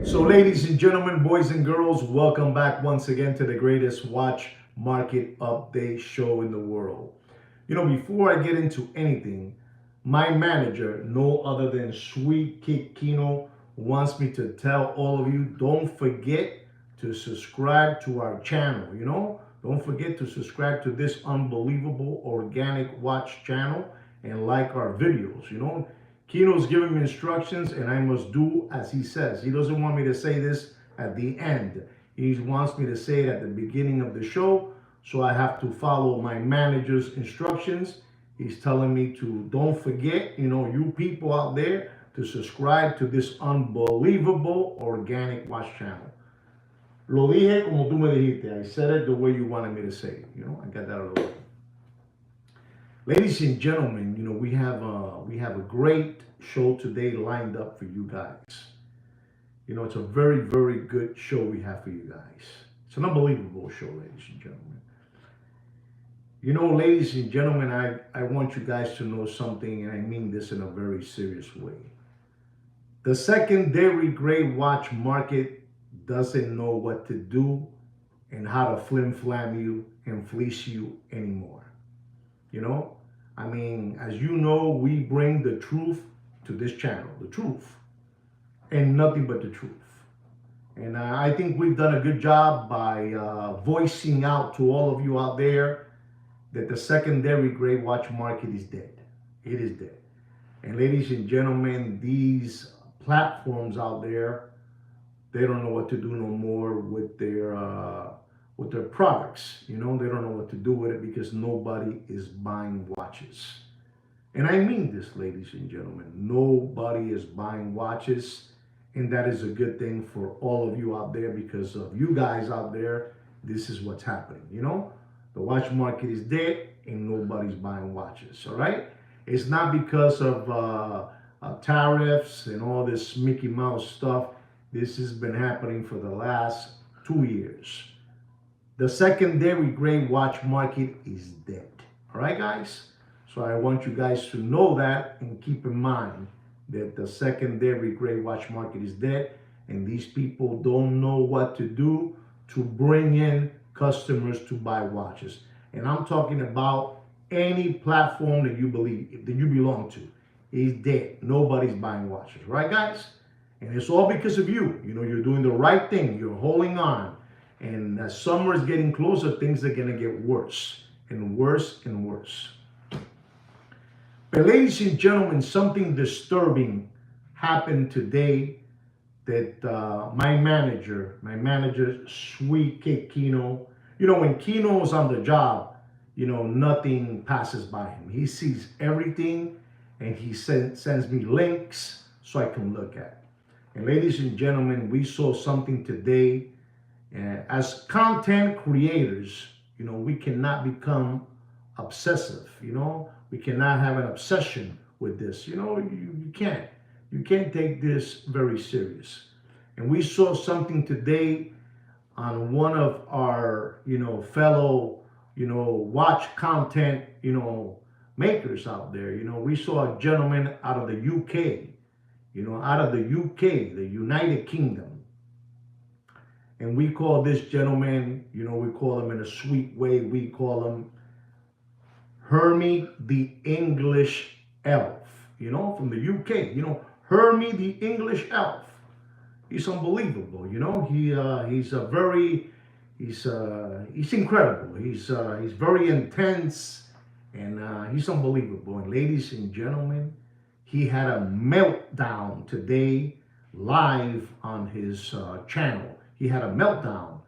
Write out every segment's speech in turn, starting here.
So, ladies and gentlemen, boys and girls, welcome back once again to the greatest watch market update show in the world. Before I get into anything, my manager, no other than Sweet Kid Kino, wants me to tell all of you don't forget to subscribe to our channel. Don't forget to subscribe to this unbelievable organic watch channel and like our videos. Kino's giving me instructions and I must do as he says. He doesn't want me to say this at the end. He wants me to say it at the beginning of the show. So I have to follow my manager's instructions. He's telling me to don't forget, you people out there, to subscribe to this unbelievable organic watch channel. Lo dije como tú me dijiste. I said it the way you wanted me to say it. I got that out of the way. Ladies and gentlemen, we have a great show today lined up for you guys. It's a very, very good show we have for you guys. It's an unbelievable show, ladies and gentlemen. Ladies and gentlemen, I want you guys to know something, and I mean this in a very serious way. The secondary grade watch market doesn't know what to do and how to flim-flam you and fleece you anymore. As you know, we bring the truth to this channel, the truth, and nothing but the truth. And I think we've done a good job by voicing out to all of you out there that the secondary grade watch market is dead. It is dead. And ladies and gentlemen, these platforms out there, they don't know what to do no more with their products. They don't know what to do with it because nobody is buying watches. And I mean this, ladies and gentlemen, nobody is buying watches. And that is a good thing for all of you out there, because of you guys out there. This is what's happening. The watch market is dead and nobody's buying watches. All right. It's not because of tariffs and all this Mickey Mouse stuff. This has been happening for the last 2 years. The secondary grade watch market is dead. All right, guys? So I want you guys to know that and keep in mind that the secondary grade watch market is dead, and these people don't know what to do to bring in customers to buy watches. And I'm talking about any platform that you belong to is dead. Nobody's buying watches, right, guys? And it's all because of you. You're doing the right thing. You're holding on. And as summer is getting closer, things are going to get worse and worse and worse. But ladies and gentlemen, something disturbing happened today that my manager, Sweet Kid Kino, when Kino's on the job, nothing passes by him. He sees everything, and he sends me links so I can look at. And ladies and gentlemen, we saw something today. As content creators, we cannot become obsessive. We cannot have an obsession with this. You can't. You can't take this very serious. And we saw something today on one of our, fellow, watch content, makers out there. We saw a gentleman out of the UK, the United Kingdom. And we call this gentleman, we call him in a sweet way, we call him Hermie the English Elf, from the UK. Hermie the English Elf. He's unbelievable, he's incredible. He's very intense, and he's unbelievable. And ladies and gentlemen, he had a meltdown today live on his channel. He had a meltdown.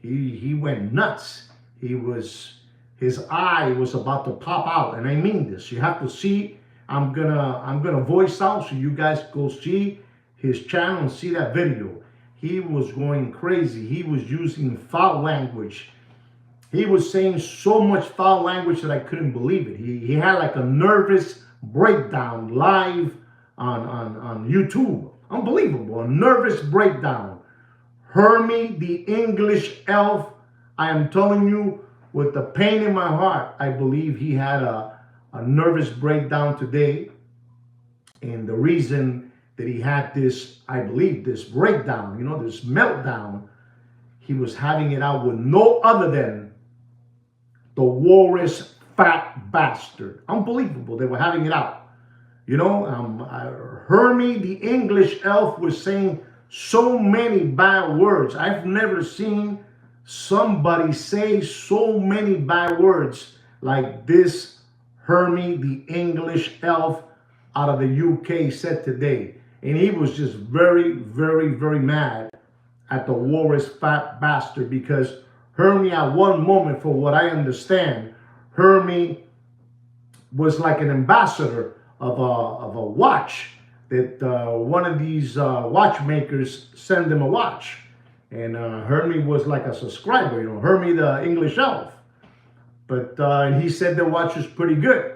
He went nuts. His eye was about to pop out, and I mean this. You have to see. I'm gonna voice out so you guys go see his channel and see that video. He was going crazy. He was using foul language. He was saying so much foul language that I couldn't believe it. He had like a nervous breakdown live on YouTube. Unbelievable. A nervous breakdown. Hermie the English Elf, I am telling you, with the pain in my heart, I believe he had a nervous breakdown today. And the reason that he had this, I believe, this breakdown, this meltdown. He was having it out with no other than the Walrus Fat Bastard. Unbelievable. They were having it out. Hermie the English Elf was saying so many bad words. I've never seen somebody say so many bad words like this Hermie the English Elf out of the UK said today. And he was just very, very, very mad at the Walrus Fat Bastard, because Hermie, at one moment, for what I understand, Hermie was like an ambassador of a watch, that one of these watchmakers sent him a watch. And Hermie was like a subscriber, Hermie the English Elf. But he said the watch was pretty good.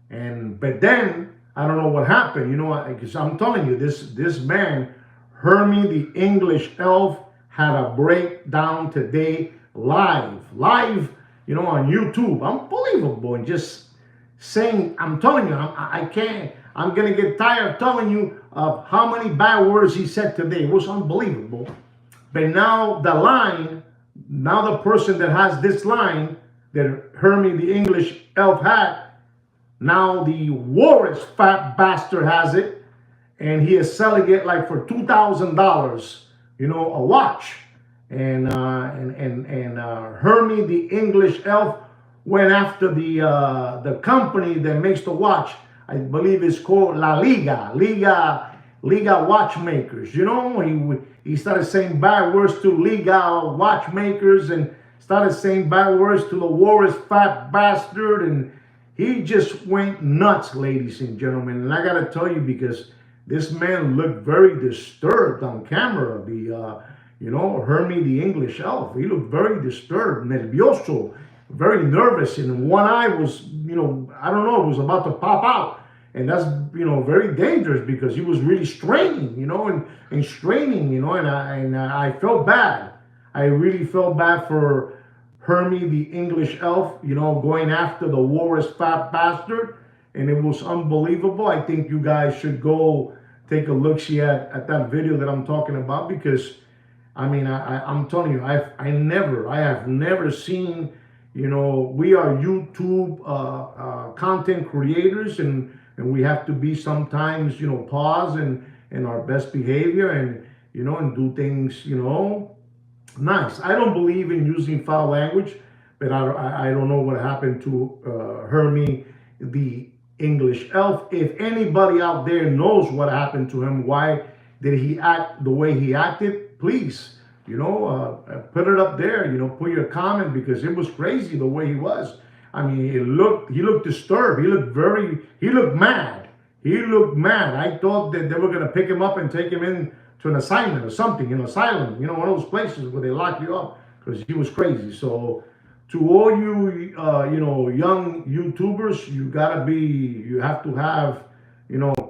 But then, I don't know what happened, because I'm telling you, this man, Hermie the English Elf, had a breakdown today live, on YouTube. Unbelievable. And just saying, I'm telling you, I can't, I'm going to get tired of telling you of how many bad words he said today. It was unbelievable. But now the person that has this line that Hermie the English Elf had, now the Walrus Fat Bastard has it, and he is selling it like for $2,000, a watch. And Hermie the English Elf went after the company that makes the watch. I believe it's called La Liga Watchmakers. He started saying bad words to Liga Watchmakers and started saying bad words to the Walrus Fat Bastard, and he just went nuts, ladies and gentlemen. And I gotta tell you, because this man looked very disturbed on camera. Hermie the English Elf. He looked very disturbed, nervioso, very nervous, and one eye was, I don't know, it was about to pop out. And that's, very dangerous, because he was really straining, and straining, and I felt bad. I really felt bad for Hermie the English Elf, going after the Walrus Fat Bastard. And it was unbelievable. I think you guys should go take a look-see at that video that I'm talking about, because I'm telling you, I have never seen, we are YouTube content creators, and we have to be sometimes, pause and our best behavior, and and do things, nice. I don't believe in using foul language, but I don't know what happened to Hermie the English Elf. If anybody out there knows what happened to him, why did he act the way he acted, please, put it up there, put your comment, because it was crazy the way he was. He looked disturbed. He looked mad. I thought that they were going to pick him up and take him in to an assignment or something, an asylum, one of those places where they lock you up, because he was crazy. So to all you, young YouTubers, you have to have,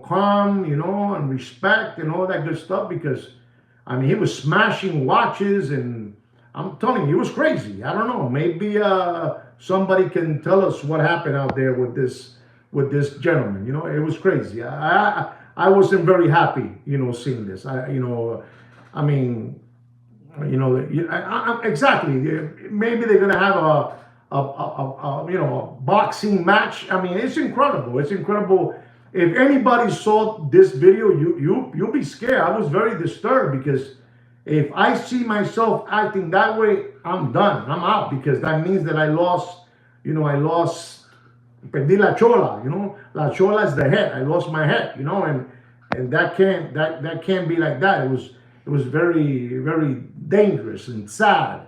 calm, and respect and all that good stuff, because, he was smashing watches, and I'm telling you, it was crazy. I don't know, maybe somebody can tell us what happened out there with this gentleman. It was crazy. I wasn't very happy, seeing this. Exactly. Maybe they're gonna have a boxing match. It's incredible. It's incredible. If anybody saw this video, you'll be scared. I was very disturbed, because if I see myself acting that way, I'm done. I'm out, because that means that I lost. Perdí la chola. La chola is the head. I lost my head. And that can't be like that. It was very, very dangerous and sad.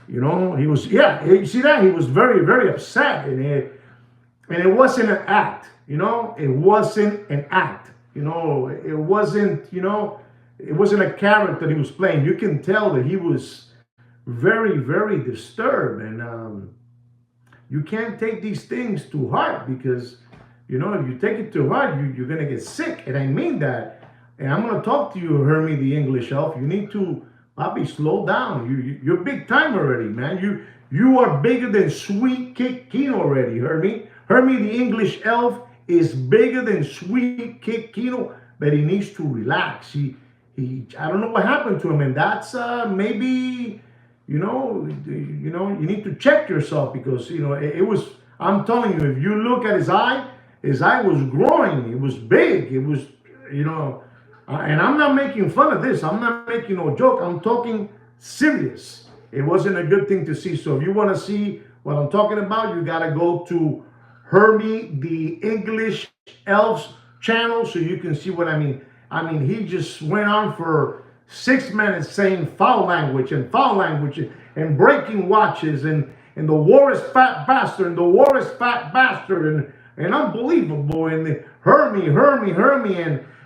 He was, you see that? He was very, very upset, and it wasn't an act. It wasn't an act. It wasn't a character he was playing. You can tell that he was very, very disturbed, and you can't take these things to heart, because if you take it to heart, you're gonna get sick, and I mean that. And I'm gonna talk to you, Hermie the English Elf. You need to probably slow down. You're big time already, man. You are bigger than Sweet Kid Kino already, Hermie. Hermie the English Elf is bigger than Sweet Kid Kino. but he needs to relax. I don't know what happened to him, and that's maybe, you need to check yourself because it was. I'm telling you, if you look at his eye was growing. It was big. It was, you know, and I'm not making fun of this. I'm not making no joke. I'm talking serious. It wasn't a good thing to see. So if you want to see what I'm talking about, you got to go to Hermie the English Elves channel so you can see what I mean. I mean, he just went on for 6 minutes saying foul language and breaking watches and the war is fat bastard and the war is fat bastard and unbelievable and the Hermie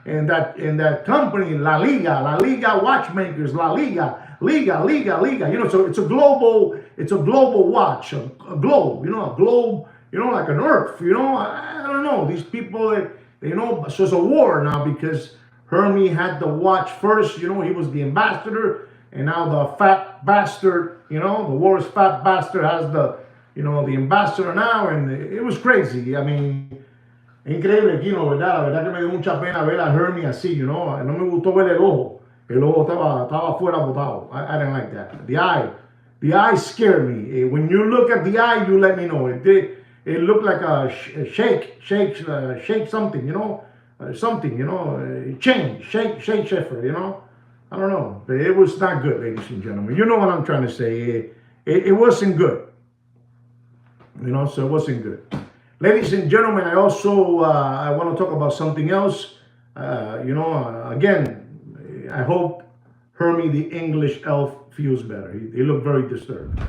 and that company La Liga watchmakers La Liga. So it's a global watch, a globe, a globe, like an earth. I don't know these people. So it's a war now because Hermie had the watch first. He was the ambassador, and now the fat bastard. The war is fat bastard has the ambassador now, and it was crazy. I mean. Increíble, Kino, ¿verdad? La verdad que me dio mucha pena ver a Hermie así, No me gustó ver el ojo. El ojo estaba fuera botado. I didn't like that. The eye scared me. When you look at the eye, you let me know. It looked like a shake something, something, change, shake Sheffer, I don't know. But it was not good, ladies and gentlemen. You know what I'm trying to say. It wasn't good. So it wasn't good. Ladies and gentlemen, I also I want to talk about something else. Again, I hope Hermie the English elf feels better. He looked very disturbed.